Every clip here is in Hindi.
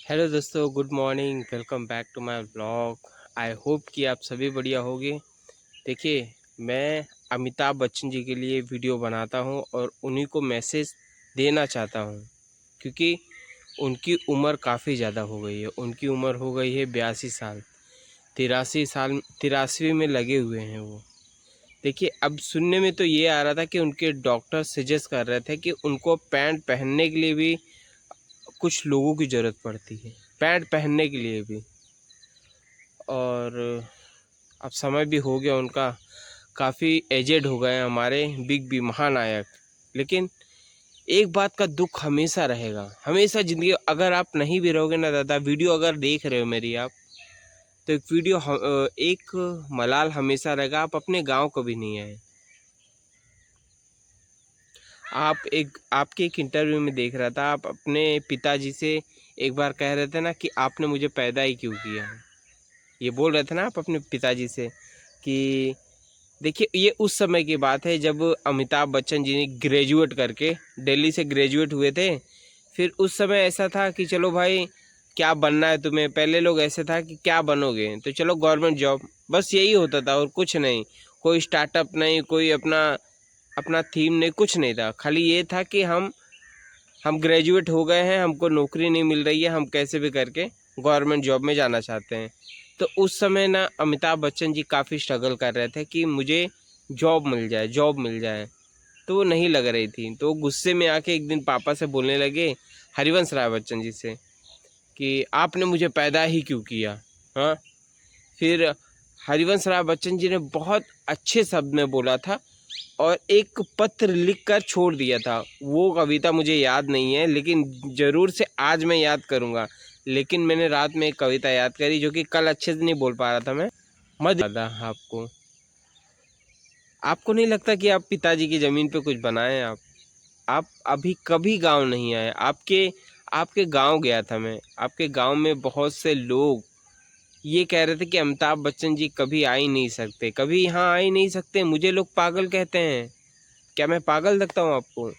हेलो दोस्तों, good morning. Welcome back to my blog. I hope कि आप सभी बढ़िया होंगे। देखिए, मैं अमिताभ बच्चन जी के लिए वीडियो बनाता हूं और उन्हीं को मैसेज देना चाहता हूं, क्योंकि उनकी उम्र काफ़ी ज़्यादा हो गई है। उनकी उम्र हो गई है 82 साल। 83 साल 83वीं में लगे हुए हैं वो। देखिए, अब सुनने में तो ये आ रहा था कि उनके डॉक्टर सजेस्ट कर रहे थे कि उनको पैंट पहनने के लिए भी कुछ लोगों की ज़रूरत पड़ती है, पैंट पहनने के लिए भी। और अब समय भी हो गया उनका, काफ़ी एजेड हो गए हैं हमारे बिग बी महानायक। लेकिन एक बात का दुख हमेशा रहेगा, हमेशा ज़िंदगी। अगर आप नहीं भी रहोगे ना दादा, वीडियो अगर देख रहे हो मेरी आप, तो एक मलाल हमेशा रहेगा। आप अपने गांव कभी नहीं आए। आपके एक इंटरव्यू में देख रहा था, आप अपने पिताजी से एक बार कह रहे थे ना कि आपने मुझे पैदा ही क्यों किया है। ये बोल रहे थे ना आप अपने पिताजी से कि देखिए, ये उस समय की बात है जब अमिताभ बच्चन जी ने ग्रेजुएट करके दिल्ली से ग्रेजुएट हुए थे। फिर उस समय ऐसा था कि चलो भाई, क्या बनना है तुम्हें। पहले लोग ऐसे था कि क्या बनोगे, तो चलो गवर्नमेंट जॉब, बस यही होता था और कुछ नहीं। कोई स्टार्टअप नहीं, कोई अपना अपना थीम नहीं, कुछ नहीं था। खाली ये था कि हम ग्रेजुएट हो गए हैं, हमको नौकरी नहीं मिल रही है, हम कैसे भी करके गवर्नमेंट जॉब में जाना चाहते हैं। तो उस समय ना अमिताभ बच्चन जी काफ़ी स्ट्रगल कर रहे थे कि मुझे जॉब मिल जाए, जॉब मिल जाए। तो वो नहीं लग रही थी, तो गुस्से में आके एक दिन पापा से बोलने लगे, हरिवंश राय बच्चन जी से, कि आपने मुझे पैदा ही क्यों किया। हाँ, फिर हरिवंश राय बच्चन जी ने बहुत अच्छे शब्द में बोला था और एक पत्र लिखकर छोड़ दिया था। वो कविता मुझे याद नहीं है, लेकिन ज़रूर से आज मैं याद करूँगा। लेकिन मैंने रात में एक कविता याद करी, जो कि कल अच्छे से नहीं बोल पा रहा था मैं। मज़ा आता आपको। आपको नहीं लगता कि आप पिताजी की ज़मीन पे कुछ बनाएं? आप अभी कभी गांव नहीं आए। आपके आपके गांव गया था मैं। आपके गांव में बहुत से लोग ये कह रहे थे कि अमिताभ बच्चन जी कभी आ ही नहीं सकते, कभी यहाँ आ ही नहीं सकते। मुझे लोग पागल कहते हैं। क्या मैं पागल लगता हूँ आपको?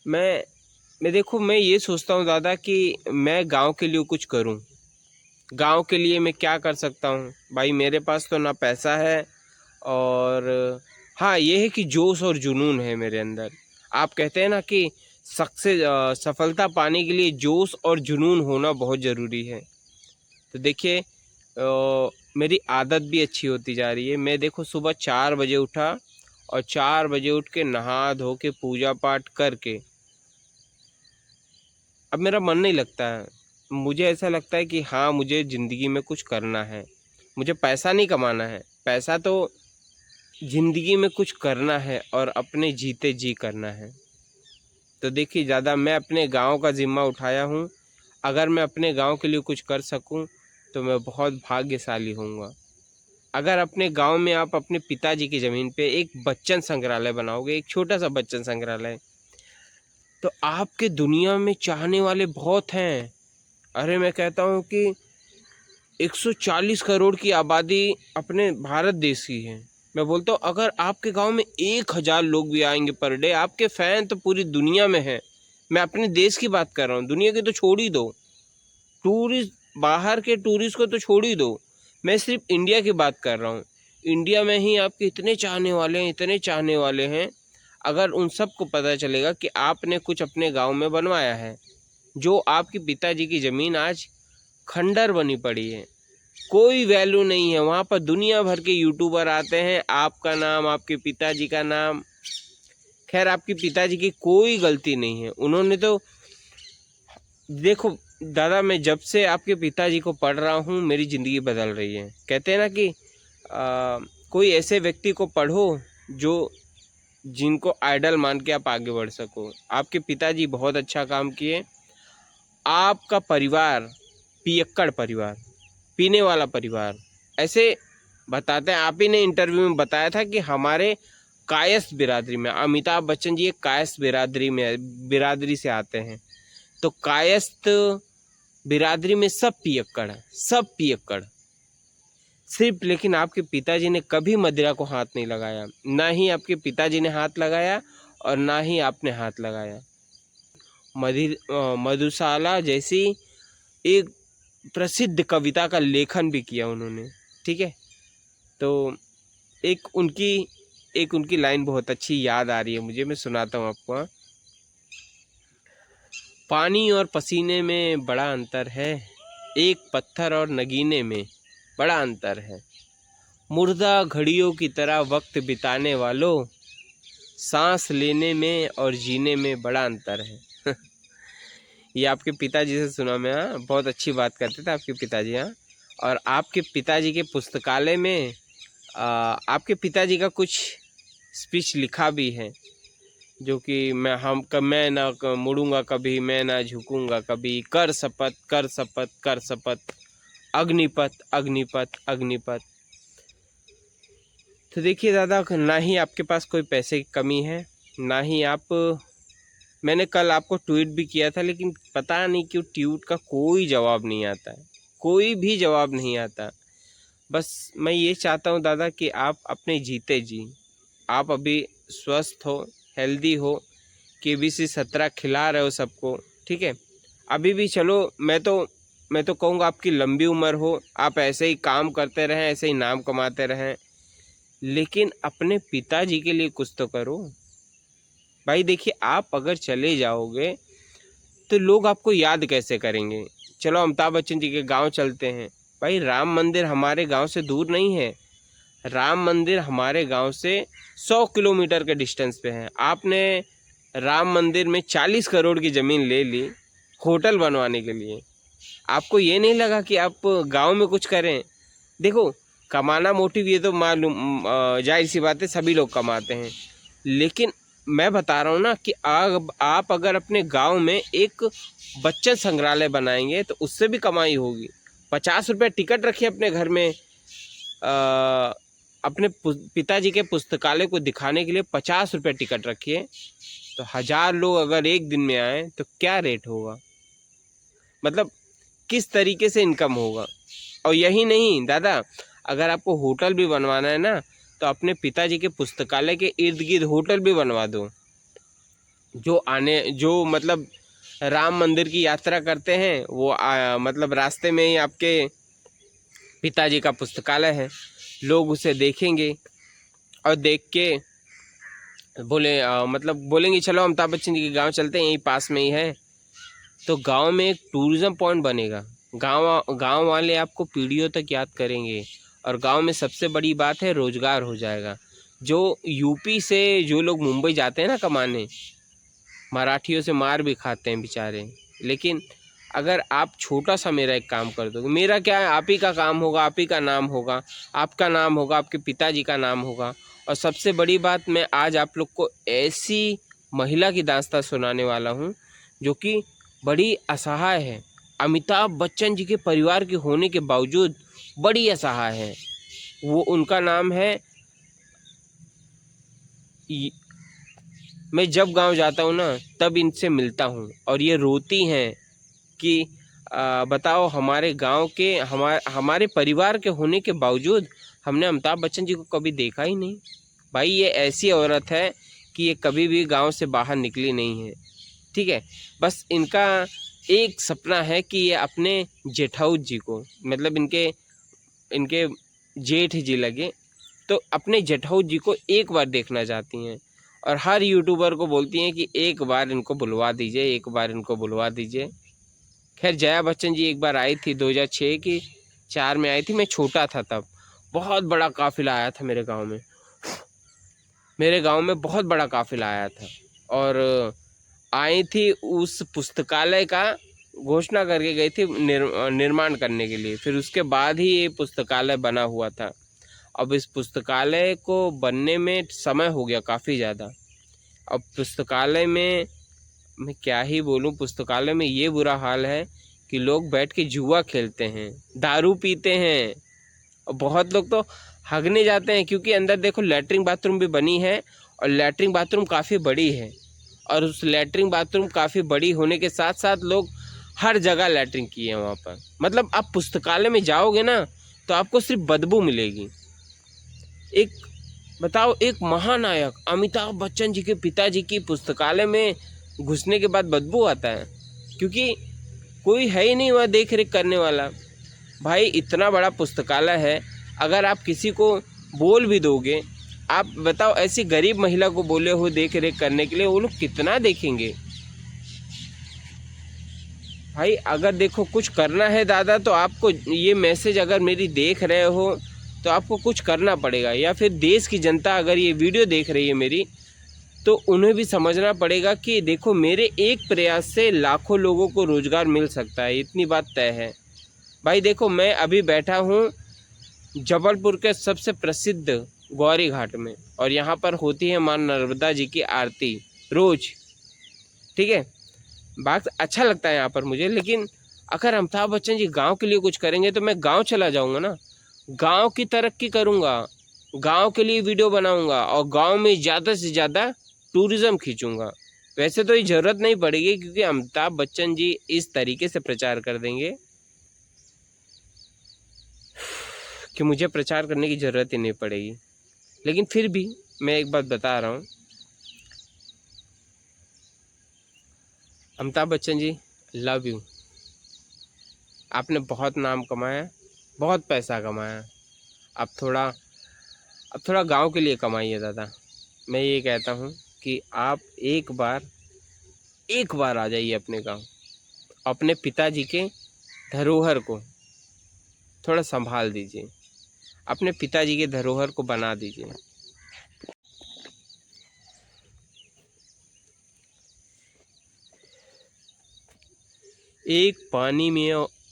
मैं देखो, मैं ये सोचता हूँ दादा कि मैं गांव के लिए कुछ करूँ। गांव के लिए मैं क्या कर सकता हूँ भाई? मेरे पास तो ना पैसा है, और हाँ, ये है कि जोश और जुनून है मेरे अंदर। आप कहते हैं ना कि सफलता पाने के लिए जोश और जुनून होना बहुत ज़रूरी है। तो देखिए, मेरी आदत भी अच्छी होती जा रही है। मैं देखो, सुबह 4 बजे उठा और 4 बजे उठ के नहा धो के पूजा पाठ करके अब मेरा मन नहीं लगता है। मुझे ऐसा लगता है कि हाँ, मुझे ज़िंदगी में कुछ करना है। मुझे पैसा नहीं कमाना है, पैसा तो ज़िंदगी में कुछ करना है और अपने जीते जी करना है। तो देखिए, ज़्यादा मैं अपने गांव का ज़िम्मा उठाया हूँ। अगर मैं अपने गांव के लिए कुछ कर सकूँ तो मैं बहुत भाग्यशाली होऊंगा। अगर अपने गांव में आप अपने पिताजी की ज़मीन पे एक बच्चन संग्रहालय बनाओगे, एक छोटा सा बच्चन संग्रहालय, तो आपके दुनिया में चाहने वाले बहुत हैं। अरे, मैं कहता हूँ कि 140 करोड़ की आबादी अपने भारत देश की है। मैं बोलता हूँ, अगर आपके गांव में 1000 लोग भी आएंगे पर डे, आपके फैन तो पूरी दुनिया में हैं। मैं अपने देश की बात कर रहा हूँ, दुनिया की तो छोड़ ही दो। टूरिस्ट, बाहर के टूरिस्ट को तो छोड़ ही दो। मैं सिर्फ इंडिया की बात कर रहा हूँ। इंडिया में ही आपके इतने चाहने वाले हैं, इतने चाहने वाले हैं। अगर उन सबको पता चलेगा कि आपने कुछ अपने गांव में बनवाया है, जो आपके पिताजी की ज़मीन आज खंडर बनी पड़ी है, कोई वैल्यू नहीं है वहाँ पर। दुनिया भर के यूट्यूबर आते हैं, आपका नाम, आपके पिताजी का नाम। खैर, आपके पिताजी की कोई गलती नहीं है, उन्होंने तो देखो दादा, मैं जब से आपके पिताजी को पढ़ रहा हूँ मेरी ज़िंदगी बदल रही है। कहते हैं ना कि कोई ऐसे व्यक्ति को पढ़ो जो जिनको आइडल मान के आप आगे बढ़ सको। आपके पिताजी बहुत अच्छा काम किए। आपका परिवार पियक्कड़ परिवार, पीने वाला परिवार, ऐसे बताते हैं। आप ही ने इंटरव्यू में बताया था कि हमारे कायस्थ बिरादरी में, अमिताभ बच्चन जी एक कायस्थ बिरादरी से आते हैं। तो कायस्थ बिरादरी में सब पियक्कड़ है, सब पियक्कड़ सिर्फ। लेकिन आपके पिताजी ने कभी मदिरा को हाथ नहीं लगाया, ना ही आपके पिताजी ने हाथ लगाया और ना ही आपने हाथ लगाया। मधुशाला जैसी एक प्रसिद्ध कविता का लेखन भी किया उन्होंने। ठीक है, तो एक उनकी लाइन बहुत अच्छी याद आ रही है मुझे, मैं सुनाता हूँ आपको। हाँ। पानी और पसीने में बड़ा अंतर है, एक पत्थर और नगीने में बड़ा अंतर है। मुर्दा घड़ियों की तरह वक्त बिताने वालों, सांस लेने में और जीने में बड़ा अंतर है। ये आपके पिताजी से सुना मैं। हाँ, बहुत अच्छी बात करते थे आपके पिताजी। हाँ, और आपके पिताजी के पुस्तकालय में आपके पिताजी का कुछ स्पीच लिखा भी है, जो कि मैं ना मुड़ूंगा कभी, मैं ना झुकूंगा कभी, कर शपथ कर शपथ कर शपथ, अग्निपथ अग्निपथ अग्निपथ। तो देखिए दादा, ना ही आपके पास कोई पैसे की कमी है, ना ही मैंने कल आपको ट्वीट भी किया था, लेकिन पता नहीं क्यों ट्वीट का कोई जवाब नहीं आता है, कोई भी जवाब नहीं आता। बस मैं ये चाहता हूँ दादा कि आप अपने जीते जी, आप अभी स्वस्थ हो, हेल्दी हो, KBC 17 खिला रहे हो सबको। ठीक है, अभी भी चलो, मैं तो कहूँगा आपकी लंबी उम्र हो, आप ऐसे ही काम करते रहें, ऐसे ही नाम कमाते रहें, लेकिन अपने पिताजी के लिए कुछ तो करो भाई। देखिए, आप अगर चले जाओगे तो लोग आपको याद कैसे करेंगे। चलो अमिताभ बच्चन जी के गांव चलते हैं भाई, राम मंदिर हमारे गांव से दूर नहीं है, राम मंदिर हमारे गांव से 100 किलोमीटर के डिस्टेंस पे है। आपने राम मंदिर में 40 करोड़ की ज़मीन ले ली होटल बनवाने के लिए। आपको ये नहीं लगा कि आप गांव में कुछ करें। देखो, कमाना मोटिव ये तो मालूम, जाहिर सी बात है, सभी लोग कमाते हैं, लेकिन मैं बता रहा हूँ ना कि आप अगर अपने गांव में एक बच्चन संग्रहालय बनाएंगे तो उससे भी कमाई होगी। 50 रुपये टिकट रखिए अपने घर में, अपने पिताजी के पुस्तकालय को दिखाने के लिए 50 रुपये टिकट रखिए, तो 1000 लोग अगर एक दिन में आए तो क्या रेट होगा, मतलब किस तरीके से इनकम होगा। और यही नहीं दादा, अगर आपको होटल भी बनवाना है ना, तो अपने पिताजी के पुस्तकालय के इर्द गिर्द होटल भी बनवा दो। जो मतलब राम मंदिर की यात्रा करते हैं वो मतलब रास्ते में ही आपके पिताजी का पुस्तकालय है, लोग उसे देखेंगे और देख के मतलब बोलेंगे चलो अमिताभ बच्चन जी के गांव चलते हैं, यहीं पास में ही है। तो गांव में एक टूरिज़्म पॉइंट बनेगा, गांव वाले आपको पीढ़ियों तक याद करेंगे, और गांव में सबसे बड़ी बात है रोज़गार हो जाएगा। जो यूपी से जो लोग मुंबई जाते हैं ना कमाने, मराठियों से मार भी खाते हैं बेचारे, लेकिन अगर आप छोटा सा मेरा एक काम कर दोगे, मेरा क्या है, आप ही का काम होगा, आप ही का नाम होगा, आपका नाम होगा, आपके पिताजी का नाम होगा। और सबसे बड़ी बात, मैं आज आप लोग को ऐसी महिला की दास्तां सुनाने वाला हूँ जो कि बड़ी असहाय है, अमिताभ बच्चन जी के परिवार के होने के बावजूद बड़ी असहाय है। वो उनका नाम है, मैं जब गांव जाता हूँ ना तब इनसे मिलता हूँ, और ये रोती हैं कि बताओ, हमारे गांव के हमारे परिवार के होने के बावजूद हमने अमिताभ बच्चन जी को कभी देखा ही नहीं। भाई, ये ऐसी औरत है कि ये कभी भी गांव से बाहर निकली नहीं है। ठीक है, बस इनका एक सपना है कि ये अपने जेठाऊ जी को, मतलब इनके जेठ जी लगे, तो अपने जेठाऊ जी को एक बार देखना चाहती हैं, और हर यूट्यूबर को बोलती हैं कि एक बार इनको बुलवा दीजिए, एक बार इनको बुलवा दीजिए। खैर, जया बच्चन जी एक बार आई थी, 2006 की 4 में आई थी, मैं छोटा था तब। बहुत बड़ा काफिला आया था मेरे गांव में बहुत बड़ा काफिला आया था, और आई थी उस पुस्तकालय का घोषणा करके गई थी निर्माण करने के लिए। फिर उसके बाद ही ये पुस्तकालय बना हुआ था। अब इस पुस्तकालय को बनने में समय हो गया काफ़ी ज़्यादा। अब पुस्तकालय में मैं क्या ही बोलूं, पुस्तकालय में ये बुरा हाल है कि लोग बैठ के जुआ खेलते हैं, दारू पीते हैं, और बहुत लोग तो हगने जाते हैं, क्योंकि अंदर देखो लैट्रिन बाथरूम भी बनी है, और लैट्रिन बाथरूम काफ़ी बड़ी है, और उस लैट्रिन बाथरूम काफ़ी बड़ी होने के साथ साथ लोग हर जगह लैट्रिन किए हैं वहाँ पर। मतलब आप पुस्तकालय में जाओगे ना तो आपको सिर्फ बदबू मिलेगी। बताओ, एक महानायक अमिताभ बच्चन जी के पिताजी की पुस्तकालय में घुसने के बाद बदबू आता है, क्योंकि कोई है ही नहीं वहाँ देख रेख करने वाला। भाई इतना बड़ा पुस्तकालय है, अगर आप किसी को बोल भी दोगे, आप बताओ ऐसी गरीब महिला को बोले हो देख रेख करने के लिए, वो लोग कितना देखेंगे। भाई अगर देखो कुछ करना है दादा, तो आपको ये मैसेज अगर मेरी देख रहे हो तो आपको कुछ करना पड़ेगा, या फिर देश की जनता अगर ये वीडियो देख रही है मेरी, तो उन्हें भी समझना पड़ेगा कि देखो मेरे एक प्रयास से लाखों लोगों को रोज़गार मिल सकता है, इतनी बात तय है। भाई देखो मैं अभी बैठा हूँ जबलपुर के सबसे प्रसिद्ध गौरी घाट में, और यहाँ पर होती है माँ नर्मदा जी की आरती रोज़, ठीक है। बात अच्छा लगता है यहाँ पर मुझे, लेकिन अगर अमिताभ बच्चन जी गांव के लिए कुछ करेंगे तो मैं गांव चला जाऊँगा ना, गांव की तरक्की करूँगा, गांव के लिए वीडियो बनाऊँगा और गांव में ज़्यादा से ज़्यादा टूरिज़्म खींचूँगा। वैसे तो ये ज़रूरत नहीं पड़ेगी, क्योंकि अमिताभ बच्चन जी इस तरीके से प्रचार कर देंगे कि मुझे प्रचार करने की ज़रूरत ही नहीं पड़ेगी। लेकिन फिर भी मैं एक बात बता रहा हूँ, अमिताभ बच्चन जी लव यू। आपने बहुत नाम कमाया, बहुत पैसा कमाया, अब थोड़ा गांव के लिए कमाइए दादा। मैं ये कहता हूँ कि आप एक बार आ जाइए अपने गांव, अपने पिताजी के धरोहर को थोड़ा संभाल दीजिए, अपने पिताजी के धरोहर को बना दीजिए।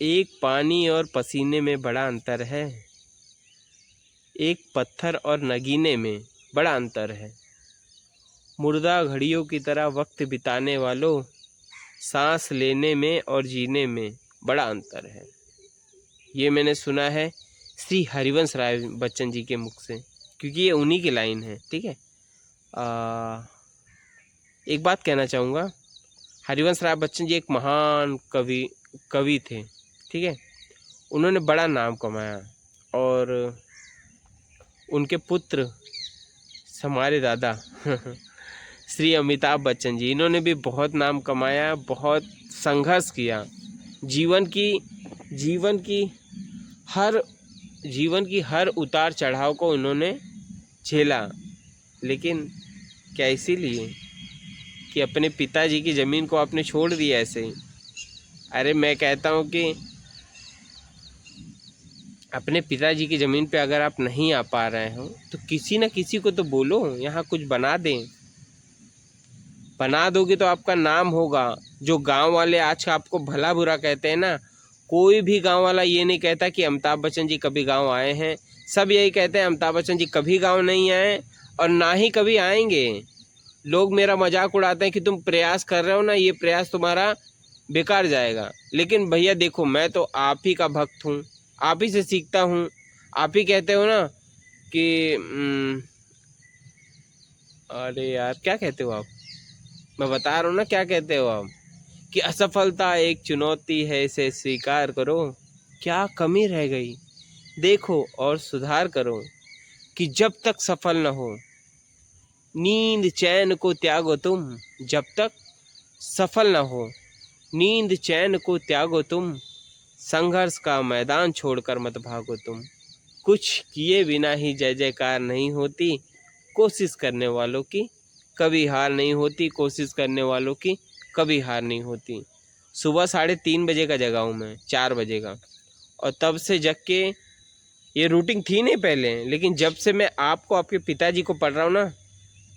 एक पानी और पसीने में बड़ा अंतर है, एक पत्थर और नगीने में बड़ा अंतर है। मुर्दा घड़ियों की तरह वक्त बिताने वालों, सांस लेने में और जीने में बड़ा अंतर है। ये मैंने सुना है श्री हरिवंश राय बच्चन जी के मुख से, क्योंकि ये उन्हीं की लाइन है, ठीक है। एक बात कहना चाहूँगा, हरिवंश राय बच्चन जी एक महान कवि थे, ठीक है। उन्होंने बड़ा नाम कमाया, और उनके पुत्र हमारे दादा श्री अमिताभ बच्चन जी, इन्होंने भी बहुत नाम कमाया, बहुत संघर्ष किया, जीवन की हर उतार चढ़ाव को उन्होंने झेला। लेकिन क्या इसीलिए कि अपने पिताजी की ज़मीन को आपने छोड़ दिया ऐसे ही? अरे मैं कहता हूँ कि अपने पिताजी की ज़मीन पे अगर आप नहीं आ पा रहे हो तो किसी न किसी को तो बोलो, यहाँ कुछ बना दें। बना दोगे तो आपका नाम होगा। जो गांव वाले आज आपको भला बुरा कहते हैं ना, कोई भी गांव वाला ये नहीं कहता कि अमिताभ बच्चन जी कभी गांव आए हैं। सब यही कहते हैं अमिताभ बच्चन जी कभी गांव नहीं आए और ना ही कभी आएंगे। लोग मेरा मजाक उड़ाते हैं कि तुम प्रयास कर रहे हो ना, ये प्रयास तुम्हारा बेकार जाएगा। लेकिन भैया देखो, मैं तो आप ही का भक्त हूँ, आप ही से सीखता हूँ। आप ही कहते हो ना कि अरे यार क्या कहते हो आप, मैं बता रहा हूँ ना क्या कहते हो आप, कि असफलता एक चुनौती है, इसे स्वीकार करो। क्या कमी रह गई देखो और सुधार करो, कि जब तक सफल न हो नींद चैन को त्यागो तुम। जब तक सफल न हो नींद चैन को त्यागो तुम, संघर्ष का मैदान छोड़कर मत भागो तुम। कुछ किए बिना ही जय जयकार नहीं होती, कोशिश करने वालों की कभी हार नहीं होती, कोशिश करने वालों की कभी हार नहीं होती। सुबह 3:30 बजे का जगा हूँ मैं, 4 बजे का, और तब से जग के ये रूटीन थी नहीं पहले, लेकिन जब से मैं आपको आपके पिताजी को पढ़ रहा हूँ ना,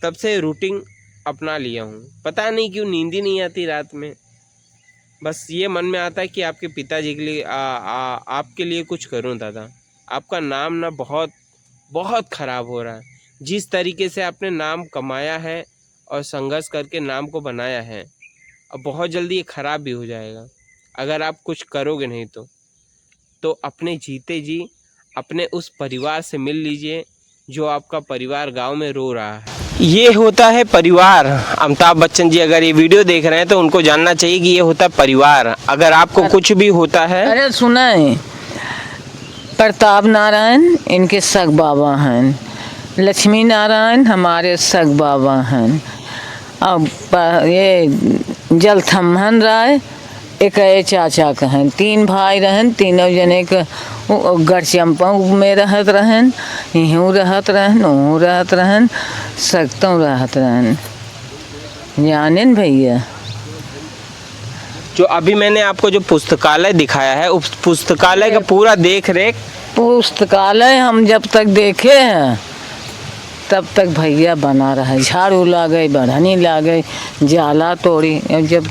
तब से रूटीन अपना लिया हूँ। पता नहीं क्यों नींद ही नहीं आती रात में, बस ये मन में आता है कि आपके पिताजी के लिए आपके लिए कुछ करूँ दादा। आपका नाम ना बहुत बहुत ख़राब हो रहा है। जिस तरीके से आपने नाम कमाया है और संघर्ष करके नाम को बनाया है, अब बहुत जल्दी ये ख़राब भी हो जाएगा अगर आप कुछ करोगे नहीं तो अपने जीते जी अपने उस परिवार से मिल लीजिए जो आपका परिवार गांव में रो रहा है। ये होता है परिवार। अमिताभ बच्चन जी अगर ये वीडियो देख रहे हैं तो उनको जानना चाहिए कि ये होता है परिवार। अगर आपको कुछ भी होता है, अरे सुना है, प्रताप नारायण इनके सग बाबा हैं, लक्ष्मी नारायण हमारे सग बाबा हैं, अब ये जलथम्भन राय एक चाचा कहन, 3 भाई रहन, तीनों जने के गढ़चंपा में रहत रहन, यहूँ रहत रहन, वहूँ रहत रहन, सकतों रहत रहन। जाने न भैया। जो अभी मैंने आपको जो पुस्तकालय दिखाया है, उस पुस्तकालय का पूरा देख रेख पुस्तकालय हम जब तक देखे हैं तब तक भैया बना रहा, झाड़ू लागे, बढ़नी लागे, जाला तोड़ी, जब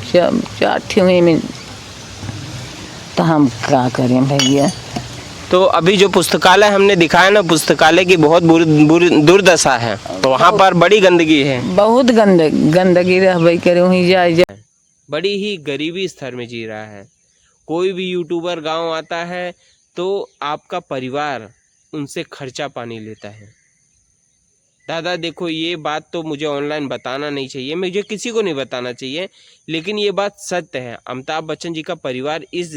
चाठी हुई में तो हम क्या करें भैया। तो अभी जो पुस्तकालय हमने दिखाया ना, पुस्तकालय की बहुत बुरी दुर्दशा है। तो वहाँ पर बड़ी गंदगी है, बहुत गंदगी रह करे, वहीं जाए बड़ी ही गरीबी स्तर में जी रहा है। कोई भी यूट्यूबर गांव आता है तो आपका परिवार उनसे खर्चा पानी लेता है। दादा देखो, ये बात तो मुझे ऑनलाइन बताना नहीं चाहिए, मुझे किसी को नहीं बताना चाहिए, लेकिन ये बात सत्य है। अमिताभ बच्चन जी का परिवार इस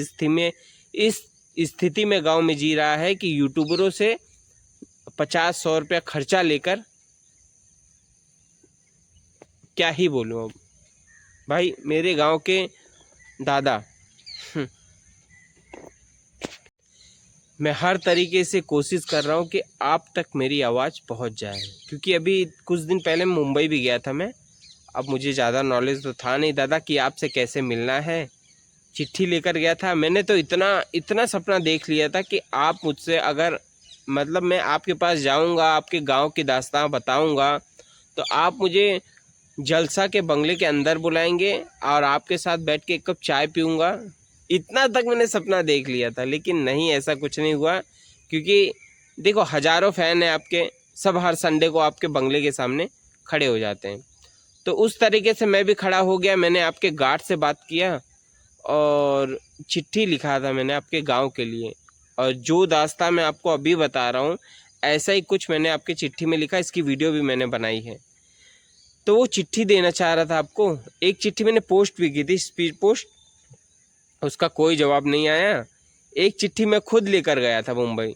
स्थिति में गांव में जी रहा है कि यूट्यूबरों से 50-100 रुपया खर्चा लेकर, क्या ही बोलूं अब भाई। मेरे गांव के दादा, मैं हर तरीके से कोशिश कर रहा हूँ कि आप तक मेरी आवाज़ पहुँच जाए, क्योंकि अभी कुछ दिन पहले मुंबई भी गया था मैं। अब मुझे ज़्यादा नॉलेज तो था नहीं दादा कि आपसे कैसे मिलना है। चिट्ठी लेकर गया था मैंने, तो इतना सपना देख लिया था कि आप मुझसे अगर मतलब मैं आपके पास जाऊँगा, आपके गाँव की दास्तां बताऊँगा, तो आप मुझे जलसा के बंगले के अंदर बुलाएंगे और आपके साथ बैठ के 1 कप चाय पीऊँगा। इतना तक मैंने सपना देख लिया था, लेकिन नहीं, ऐसा कुछ नहीं हुआ। क्योंकि देखो, हज़ारों फ़ैन हैं आपके, सब हर संडे को आपके बंगले के सामने खड़े हो जाते हैं। तो उस तरीके से मैं भी खड़ा हो गया। मैंने आपके गार्ड से बात किया और चिट्ठी लिखा था मैंने आपके गांव के लिए, और जो दास्तां मैं आपको अभी बता रहा हूँ, ऐसा ही कुछ मैंने आपकी चिट्ठी में लिखा। इसकी वीडियो भी मैंने बनाई है। तो वो चिट्ठी देना चाह रहा था आपको। एक चिट्ठी मैंने पोस्ट भी की थी, स्पीड पोस्ट, उसका कोई जवाब नहीं आया। एक चिट्ठी मैं खुद लेकर गया था मुंबई,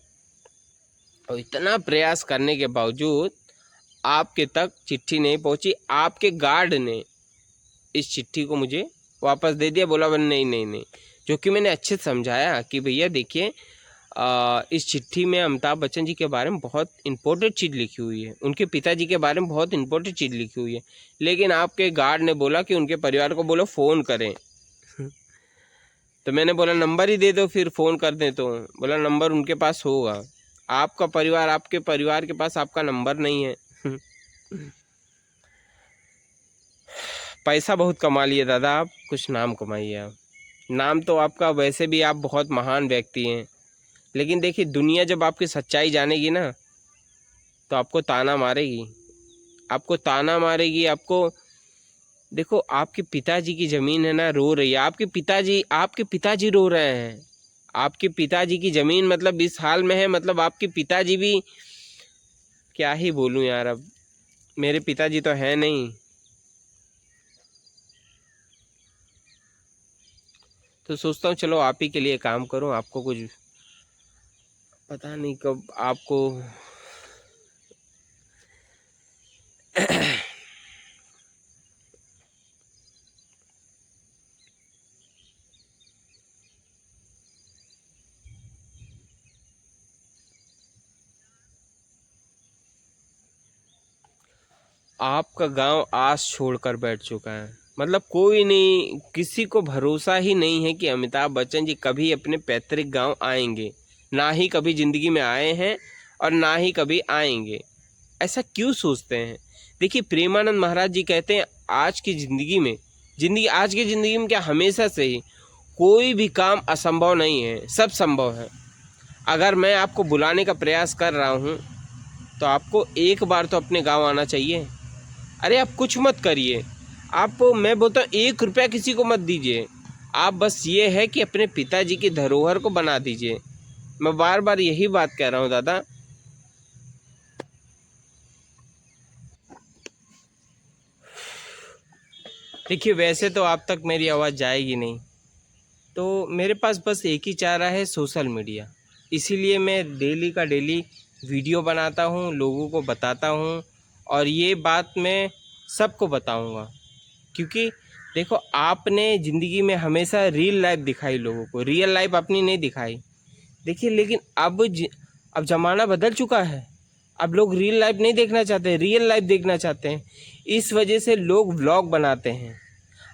और इतना प्रयास करने के बावजूद आपके तक चिट्ठी नहीं पहुंची। आपके गार्ड ने इस चिट्ठी को मुझे वापस दे दिया, बोला नहीं नहीं नहीं, जो कि मैंने अच्छे से समझाया कि भैया देखिए, इस चिट्ठी में अमिताभ बच्चन जी के बारे में बहुत इंपॉर्टेंट चीज़ लिखी हुई है, उनके पिताजी के बारे में बहुत इंपॉर्टेंट चीज़ लिखी हुई है। लेकिन आपके गार्ड ने बोला कि उनके परिवार को बोलो फ़ोन करें। तो मैंने बोला नंबर ही दे दो, फिर फ़ोन कर दें। तो बोला नंबर उनके पास होगा, आपका परिवार, आपके परिवार के पास आपका नंबर नहीं है। पैसा बहुत कमा लिए दादा आप, कुछ नाम कमाइए आप। नाम तो आपका वैसे भी, आप बहुत महान व्यक्ति हैं, लेकिन देखिए दुनिया जब आपकी सच्चाई जानेगी ना, तो आपको ताना मारेगी, आपको ताना मारेगी। आपको देखो, आपके पिताजी की ज़मीन है ना, रो रही है। आपके पिताजी रो रहे हैं। आपके पिताजी की ज़मीन मतलब इस हाल में है, मतलब आपके पिताजी भी, क्या ही बोलूं यार। अब मेरे पिताजी तो हैं नहीं। तो सोचता हूँ चलो आप ही के लिए काम करूँ। आपको कुछ पता नहीं कब आपको आपका गांव आस छोड़कर बैठ चुका है। मतलब कोई नहीं, किसी को भरोसा ही नहीं है कि अमिताभ बच्चन जी कभी अपने पैतृक गांव आएंगे। ना ही कभी ज़िंदगी में आए हैं और ना ही कभी आएंगे। ऐसा क्यों सोचते हैं? देखिए, प्रेमानंद महाराज जी कहते हैं आज की ज़िंदगी में, आज की ज़िंदगी में क्या, हमेशा से ही कोई भी काम असंभव नहीं है, सब संभव है। अगर मैं आपको बुलाने का प्रयास कर रहा हूँ तो आपको एक बार तो अपने गांव आना चाहिए। अरे आप कुछ मत करिए, मैं बोलता हूँ 1 रुपया किसी को मत दीजिए। आप बस ये है कि अपने पिताजी की धरोहर को बना दीजिए। मैं बार बार यही बात कह रहा हूँ दादा। देखिए, वैसे तो आप तक मेरी आवाज़ जाएगी नहीं, तो मेरे पास बस एक ही चारा है, सोशल मीडिया। इसीलिए मैं डेली का डेली वीडियो बनाता हूँ, लोगों को बताता हूँ, और ये बात मैं सबको बताऊँगा। क्योंकि देखो आपने ज़िंदगी में हमेशा रियल लाइफ दिखाई लोगों को, रियल लाइफ अपनी नहीं दिखाई। देखिए लेकिन अब ज़माना बदल चुका है, अब लोग रियल लाइफ नहीं देखना चाहते, रियल लाइफ देखना चाहते हैं। इस वजह से लोग व्लॉग बनाते हैं,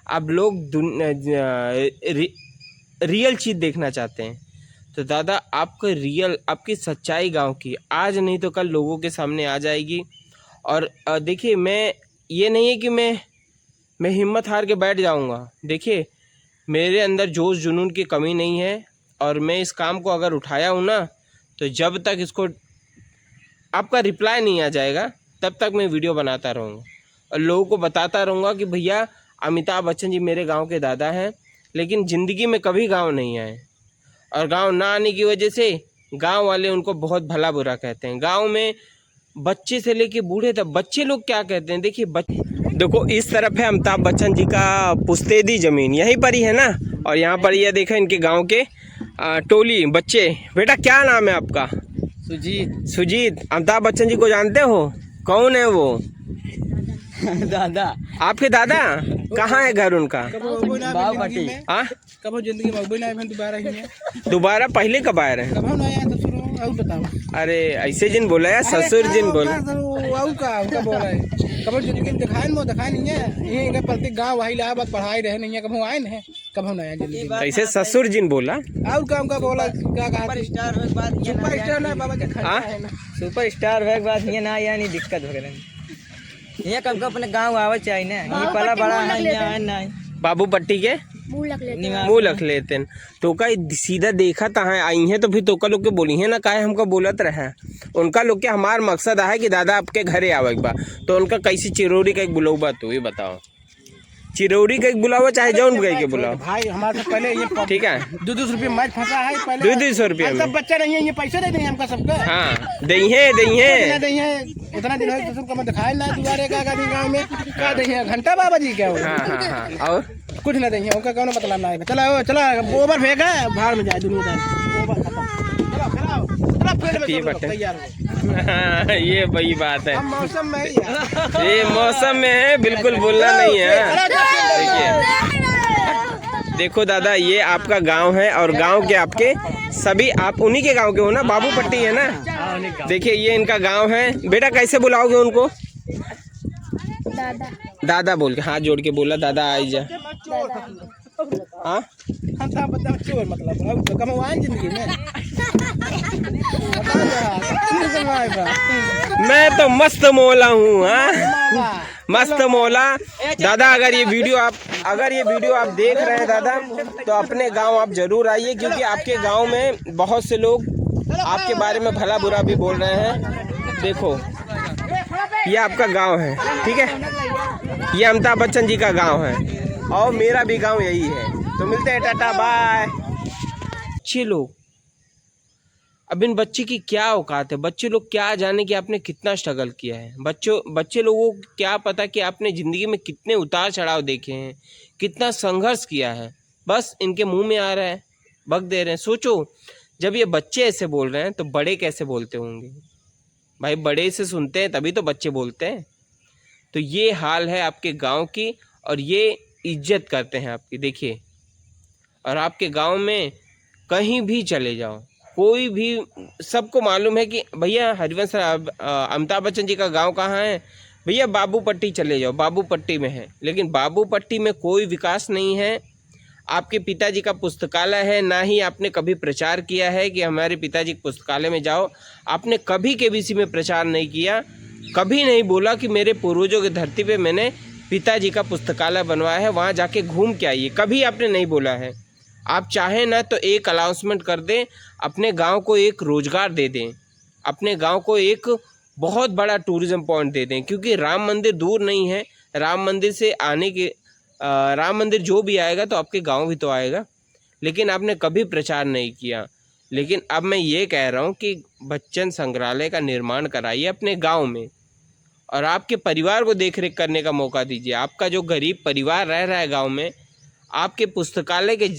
अब लोग रियल चीज़ देखना चाहते हैं। तो दादा आपका रियल, आपकी सच्चाई गांव की आज नहीं तो कल लोगों के सामने आ जाएगी। और देखिए मैं ये नहीं है कि मैं हिम्मत हार के बैठ जाऊंगा। देखिए मेरे अंदर जोश जुनून की कमी नहीं है, और मैं इस काम को अगर उठाया हूँ ना, तो जब तक इसको आपका रिप्लाई नहीं आ जाएगा तब तक मैं वीडियो बनाता रहूँगा और लोगों को बताता रहूँगा कि भैया अमिताभ बच्चन जी मेरे गांव के दादा हैं। लेकिन ज़िंदगी में कभी गांव नहीं आए, और गांव ना आने की वजह से गांव वाले उनको बहुत भला बुरा कहते हैं। गांव में बच्चे से लेके बूढ़े तक बच्चे लोग क्या कहते हैं, देखिए देखो इस तरफ है अमिताभ बच्चन जी का पुश्तैदी ज़मीन, यहीं पर ही है ना। और यहाँ पर ये देखें इनके गांव के टोली बच्चे। बेटा क्या नाम है आपका? सुजीत। सुजीत। अमिताभ बच्चन जी को जानते हो? कौन है वो? दादा। आपके दादा? कहाँ है घर उनका? बावपट्टी। हाँ कब जिंदगी में दोबारा ही है? दोबारा पहले कब आए रहे? कब ना आया तो शुरू और बताओ। अरे ऐसे जिन बोला यार, ससुर जिन बोला। का बोल रहे कब जिंदगी में दिखाए नहीं है, यही का प्रत्येक गाँव वही इलाहाबाद पढ़ाई रहे नहीं है, कब आए नहीं कब ना आया जिंदगी में। ऐसे ससुर जिन बोला और काम का बोला क्या कहा? सुपरस्टार ना बाबा के खर्चा है ना। सुपरस्टार होए के बाद ये ना यानी दिक्कत हो गए। ये कब का अपने गांव आवे चाहिए ना, ये पला बड़ा है यहाँ नहीं। बाबू पट्टी के मुँह रख लेते हैं तो का सीधा देखा तहाँ आई हैं, तो फिर तो का लोग के बोली है ना काहे हमको बोलत रहे। उनका लोग के हमार मकसद है कि दादा आपके घरे आवे बा, तो उनका कैसी चिरौरी का एक बुलाऊबा तो ये बताओ। चिरौरी का एक बुलाओ चाहे जौन कह के बुलाओ भाई हमारे से पहले ये ठीक है। 200 रुपये मैच फंसा है पहले। 200 रुपये सब बच्चा नहीं है, ये पैसे दे देंगे हमका सबका। हाँ दही है इतना दिन हो तो दिखाए ना दोबारा का दिन गाँव में क्या दही घंटा बाबा जी क्या हो। हाँ और कुछ ना देंगे उनका कौन मतलब ना आएगा। चला चला ओवर फेंका भाड़ में जाए ये वही बात है, मौसम में ये मौसम में है, बिल्कुल बोलना नहीं है। देखिए देखो दादा ये आपका गांव है, और गांव के आपके सभी आप उन्हीं के गांव के हो ना, बाबू पट्टी है ना। देखिए ये इनका गांव है। बेटा कैसे बुलाओगे उनको? दादा बोल के हाथ जोड़ के बोला दादा आई जा। हाँ चोर मतलब कमाए जिंदगी में। मैं तो मस्त मौला हूँ। हाँ मस्त मौला। दादा अगर ये वीडियो आप देख रहे हैं दादा, तो अपने गांव आप जरूर आइए, क्योंकि आपके गांव में बहुत से लोग आपके बारे में भला बुरा भी बोल रहे हैं। देखो ये आपका गांव है, ठीक है, ये अमिताभ बच्चन जी का गांव है, और मेरा भी गांव यही है। तो मिलते हैं, टाटा बाय। बच्चे लोग, अब इन बच्चे की क्या औकात है? बच्चे लोग क्या जाने कि आपने कितना स्ट्रगल किया है। बच्चे लोगों को क्या पता कि आपने ज़िंदगी में कितने उतार चढ़ाव देखे हैं, कितना संघर्ष किया है। बस इनके मुंह में आ रहा है, बक दे रहे हैं। सोचो जब ये बच्चे ऐसे बोल रहे हैं तो बड़े कैसे बोलते होंगे भाई? बड़े से सुनते हैं तभी तो बच्चे बोलते हैं। तो ये हाल है आपके गांव की, और ये इज्जत करते हैं आपकी। देखिए, और आपके गांव में कहीं भी चले जाओ, कोई भी, सबको मालूम है कि भैया हरिवंश अमिताभ बच्चन जी का गांव कहाँ है। भैया बाबू पट्टी चले जाओ, बाबू पट्टी में है। लेकिन बाबू पट्टी में कोई विकास नहीं है। आपके पिताजी का पुस्तकालय है, ना ही आपने कभी प्रचार किया है कि हमारे पिताजी के पुस्तकालय में जाओ। आपने कभी केबीसी में प्रचार नहीं किया, कभी नहीं बोला कि मेरे पूर्वजों की धरती पे मैंने पिताजी का पुस्तकालय बनवाया है, वहाँ जाके घूम के आइए, कभी आपने नहीं बोला है। आप चाहें ना तो एक अनाउंसमेंट कर दें, अपने गांव को एक रोज़गार दे दें, अपने गांव को एक बहुत बड़ा टूरिज़्म पॉइंट दे दें, क्योंकि राम मंदिर दूर नहीं है। राम मंदिर से आने के राम मंदिर जो भी आएगा तो आपके गांव भी तो आएगा। लेकिन आपने कभी प्रचार नहीं किया। लेकिन अब मैं ये कह रहा हूँ कि बच्चन संग्रहालय का निर्माण कराइए अपने गांव में, और आपके परिवार को देख रेख करने का मौका दीजिए। आपका जो गरीब परिवार रह रहा है गांव में, आपके पुस्तकालय के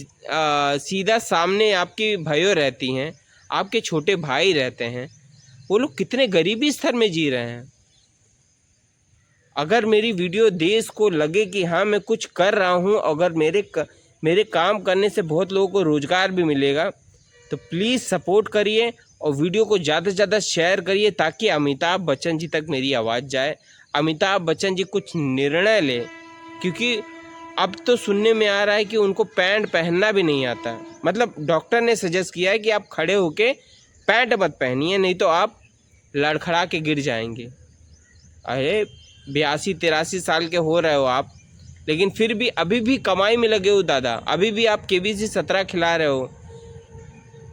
सीधा सामने आपकी भाइयों रहती हैं, आपके छोटे भाई रहते हैं, वो लोग कितने गरीबी स्तर में जी रहे हैं। अगर मेरी वीडियो देश को लगे कि हाँ मैं कुछ कर रहा हूँ, अगर मेरे काम करने से बहुत लोगों को रोज़गार भी मिलेगा, तो प्लीज़ सपोर्ट करिए और वीडियो को ज़्यादा से ज़्यादा शेयर करिए ताकि अमिताभ बच्चन जी तक मेरी आवाज़ जाए, अमिताभ बच्चन जी कुछ निर्णय ले। क्योंकि अब तो सुनने में आ रहा है कि उनको पैंट पहनना भी नहीं आता। मतलब डॉक्टर ने सजेस्ट किया है कि आप खड़े होके पैंट मत पहनिए, नहीं तो आप लड़खड़ा के गिर जाएंगे। अरे 82-83 साल के हो रहे हो आप, लेकिन फिर भी अभी भी कमाई में लगे हो दादा, अभी भी आप KBC 17 खिला रहे हो।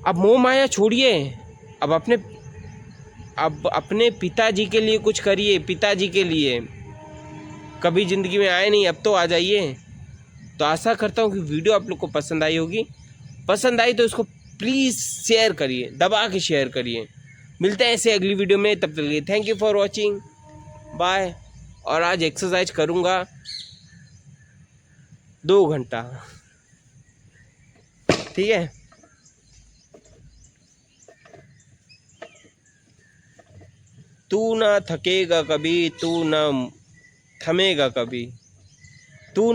अब मोह माया छोड़िए, अब अपने पिताजी के लिए कुछ करिए, पिताजी के लिए। कभी ज़िंदगी में आए नहीं, अब तो आ जाइए। तो आशा करता हूँ कि वीडियो आप लोग को पसंद आई होगी। पसंद आई तो इसको प्लीज़ शेयर करिए, दबा के शेयर करिए। मिलते हैं ऐसे अगली वीडियो में, तब तक के लिए thank you for watching, bye. और आज एक्सरसाइज करूँगा 2 घंटा, ठीक है। तू ना थकेगा कभी, तू ना थमेगा कभी, तू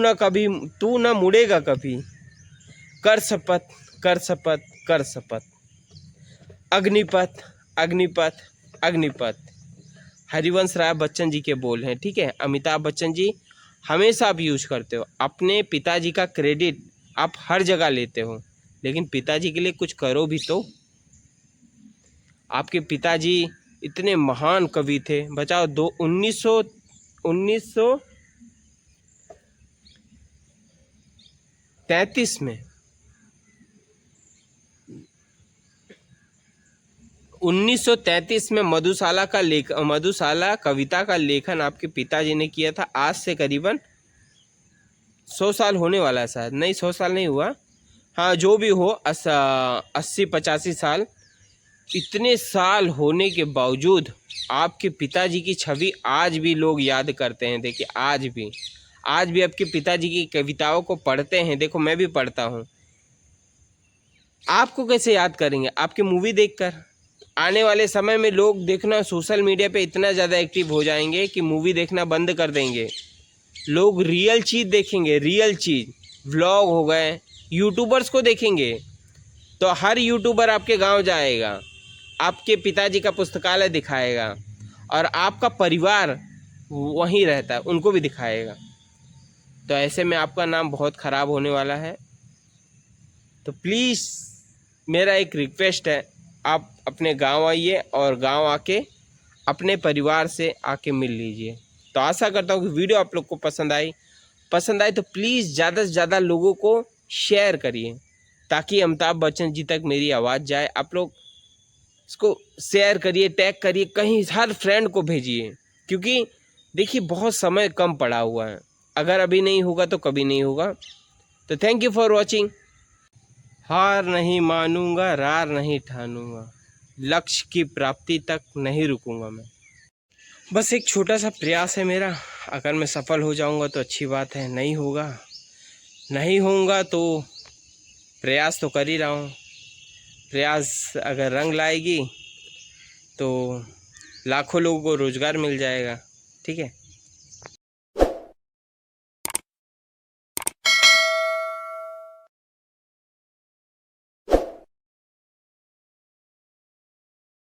ना मुड़ेगा कभी। कर शपथ, कर शपथ, कर शपथ। अग्निपथ, अग्निपथ, अग्निपथ। हरिवंश राय बच्चन जी के बोल हैं, ठीक है। अमिताभ बच्चन जी हमेशा आप यूज करते हो, अपने पिताजी का क्रेडिट आप हर जगह लेते हो, लेकिन पिताजी के लिए कुछ करो भी तो। आपके पिताजी इतने महान कवि थे, बचाओ 1933 में 1933 में मधुशाला कविता का लेखन आपके पिताजी ने किया था। आज से करीबन 100 साल होने वाला है, शायद नहीं 100 साल नहीं हुआ, हाँ जो भी हो 80-85 साल। इतने साल होने के बावजूद आपके पिताजी की छवि आज भी लोग याद करते हैं। देखिए आज भी आपके पिताजी की कविताओं को पढ़ते हैं। देखो मैं भी पढ़ता हूँ। आपको कैसे याद करेंगे? आपकी मूवी देखकर। आने वाले समय में लोग देखना सोशल मीडिया पे इतना ज़्यादा एक्टिव हो जाएंगे कि मूवी देखना बंद कर देंगे। लोग रियल चीज़ देखेंगे, रियल चीज़। व्लॉग हो गए, यूट्यूबर्स को देखेंगे। तो हर यूट्यूबर आपके गांव जाएगा, आपके पिताजी का पुस्तकालय दिखाएगा, और आपका परिवार वहीं रहता है उनको भी दिखाएगा। तो ऐसे में आपका नाम बहुत ख़राब होने वाला है। तो प्लीज़ मेरा एक रिक्वेस्ट है, आप अपने गांव आइए और गांव आके अपने परिवार से आके मिल लीजिए। तो आशा करता हूँ कि वीडियो आप लोग को पसंद आए तो प्लीज़ ज़्यादा से ज़्यादा लोगों को शेयर करिए ताकि अमिताभ बच्चन जी तक मेरी आवाज़ जाए। आप लोग इसको शेयर करिए, टैग करिए, कहीं हर फ्रेंड को भेजिए, क्योंकि देखिए बहुत समय कम पड़ा हुआ है। अगर अभी नहीं होगा तो कभी नहीं होगा। तो थैंक यू फॉर वॉचिंग। हार नहीं मानूंगा, रार नहीं ठानूंगा, लक्ष्य की प्राप्ति तक नहीं रुकूंगा मैं। बस एक छोटा सा प्रयास है मेरा। अगर मैं सफल हो जाऊंगा तो अच्छी बात है, नहीं होऊंगा तो प्रयास तो कर ही रहा हूँ। प्रयास अगर रंग लाएगी तो लाखों लोगों को रोज़गार मिल जाएगा, ठीक है।